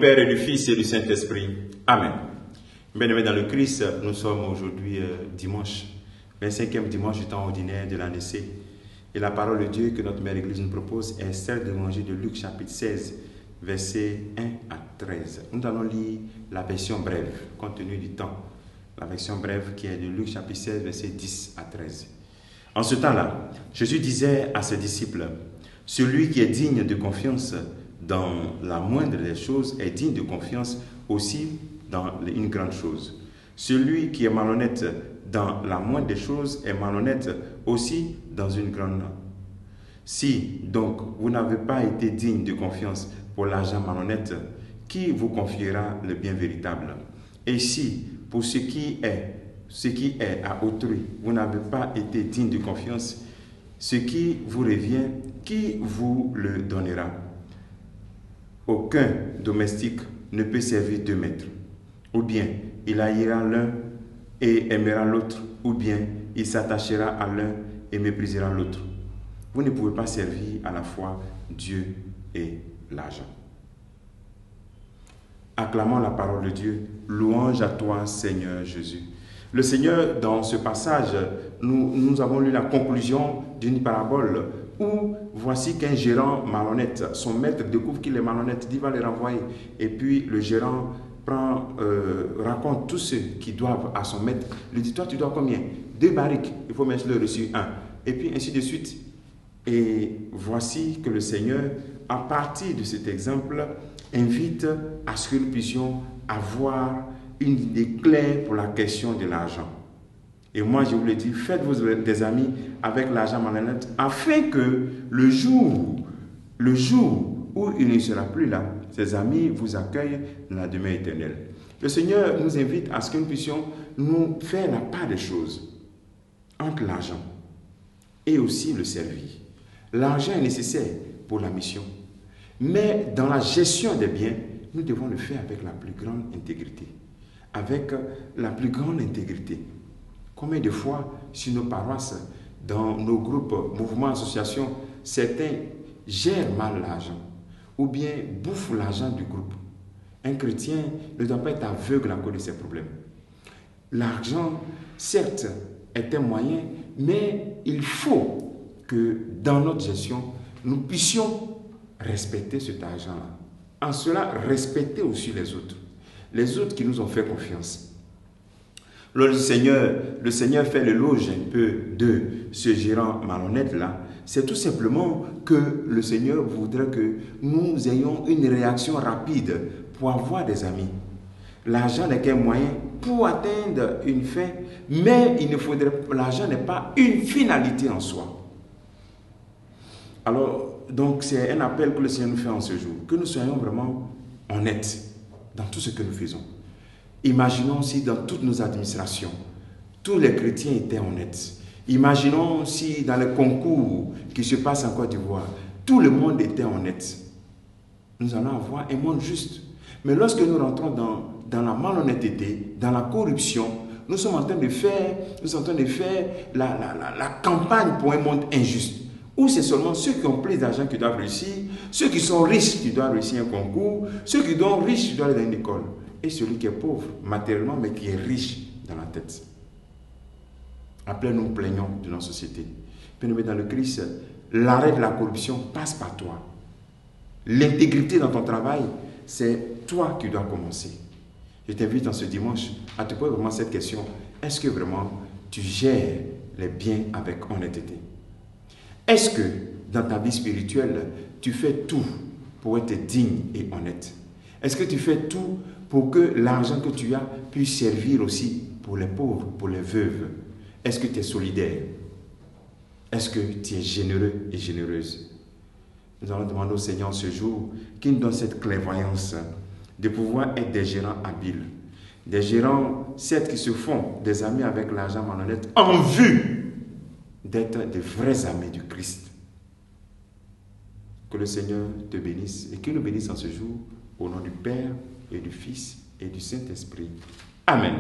Père et du Fils et du Saint-Esprit. Amen. Bien-aimés dans le Christ, nous sommes aujourd'hui dimanche, 25e dimanche du temps ordinaire de l'année C. Et la parole de Dieu que notre Mère Église nous propose est celle de l'Évangile de Luc chapitre 16, versets 1 à 13. Nous allons lire la version brève, compte tenu du temps. La version brève qui est de Luc chapitre 16, versets 10 à 13. En ce temps-là, Jésus disait à ses disciples, « Celui qui est digne de confiance dans la moindre des choses est digne de confiance aussi dans une grande chose. Celui qui est malhonnête dans la moindre des choses est malhonnête aussi dans une grande. Si donc vous n'avez pas été digne de confiance pour l'argent malhonnête, qui vous confiera le bien véritable? Et si pour ce qui est à autrui, vous n'avez pas été digne de confiance, ce qui vous revient, qui vous le donnera? Aucun domestique ne peut servir deux maîtres. Ou bien il haïra l'un et aimera l'autre, ou bien il s'attachera à l'un et méprisera l'autre. Vous ne pouvez pas servir à la fois Dieu et l'argent. Acclamons la parole de Dieu. Louange à toi, Seigneur Jésus. Le Seigneur, dans ce passage, nous avons lu la conclusion d'une parabole où voici qu'un gérant malhonnête, son maître découvre qu'il est malhonnête, dit va le renvoyer. Et puis le gérant raconte tout ce qu'ils doivent à son maître. Il lui dit, toi tu dois combien? 2 barriques, il faut mettre le reçu 1. Et puis ainsi de suite. Et voici que le Seigneur, à partir de cet exemple, invite à ce que nous puissions avoir une idée claire pour la question de l'argent. Et moi, je vous le dis, faites-vous des amis avec l'argent malhonnête afin que le jour où il ne sera plus là, ses amis vous accueillent dans la demeure éternelle. Le Seigneur nous invite à ce que nous puissions nous faire la part des choses entre l'argent et aussi le servir. L'argent est nécessaire pour la mission, mais dans la gestion des biens, nous devons le faire avec la plus grande intégrité. Avec la plus grande intégrité. Combien de fois, sur nos paroisses, dans nos groupes, mouvements, associations, certains gèrent mal l'argent ou bien bouffent l'argent du groupe. Un chrétien ne doit pas être aveugle à cause de ces problèmes. L'argent, certes, est un moyen, mais il faut que dans notre gestion, nous puissions respecter cet argent-là. En cela, respecter aussi les autres qui nous ont fait confiance. Lorsque le Seigneur fait l'éloge un peu de ce gérant malhonnête-là, c'est tout simplement que le Seigneur voudrait que nous ayons une réaction rapide pour avoir des amis. L'argent n'est qu'un moyen pour atteindre une fin, mais l'argent n'est pas une finalité en soi. Alors, donc c'est un appel que le Seigneur nous fait en ce jour, que nous soyons vraiment honnêtes dans tout ce que nous faisons. Imaginons si dans toutes nos administrations, tous les chrétiens étaient honnêtes. Imaginons si dans les concours qui se passent en Côte d'Ivoire, tout le monde était honnête. Nous allons avoir un monde juste. Mais lorsque nous rentrons dans la malhonnêteté, dans la corruption, nous sommes en train de faire la campagne pour un monde injuste. Où c'est seulement ceux qui ont plus d'argent qui doivent réussir, ceux qui sont riches qui doivent réussir un concours, ceux qui sont riches qui doivent aller dans une école. Et celui qui est pauvre matériellement, mais qui est riche dans la tête. Après, nous plaignons de notre société. Bien-aimé dans le Christ, l'arrêt de la corruption passe par toi. L'intégrité dans ton travail, c'est toi qui dois commencer. Je t'invite en ce dimanche à te poser vraiment cette question. Est-ce que vraiment tu gères les biens avec honnêteté? Est-ce que dans ta vie spirituelle, tu fais tout pour être digne et honnête? Est-ce que tu fais tout pour que l'argent que tu as puisse servir aussi pour les pauvres, pour les veuves? Est-ce que tu es solidaire? Est-ce que tu es généreux et généreuse? Nous allons demander au Seigneur ce jour qu'il nous donne cette clairvoyance de pouvoir être des gérants habiles. Des gérants, certes, qui se font des amis avec l'argent malhonnête en vue d'être des vrais amis du Christ. Que le Seigneur te bénisse et qu'il nous bénisse en ce jour au nom du Père et du Fils et du Saint-Esprit. Amen.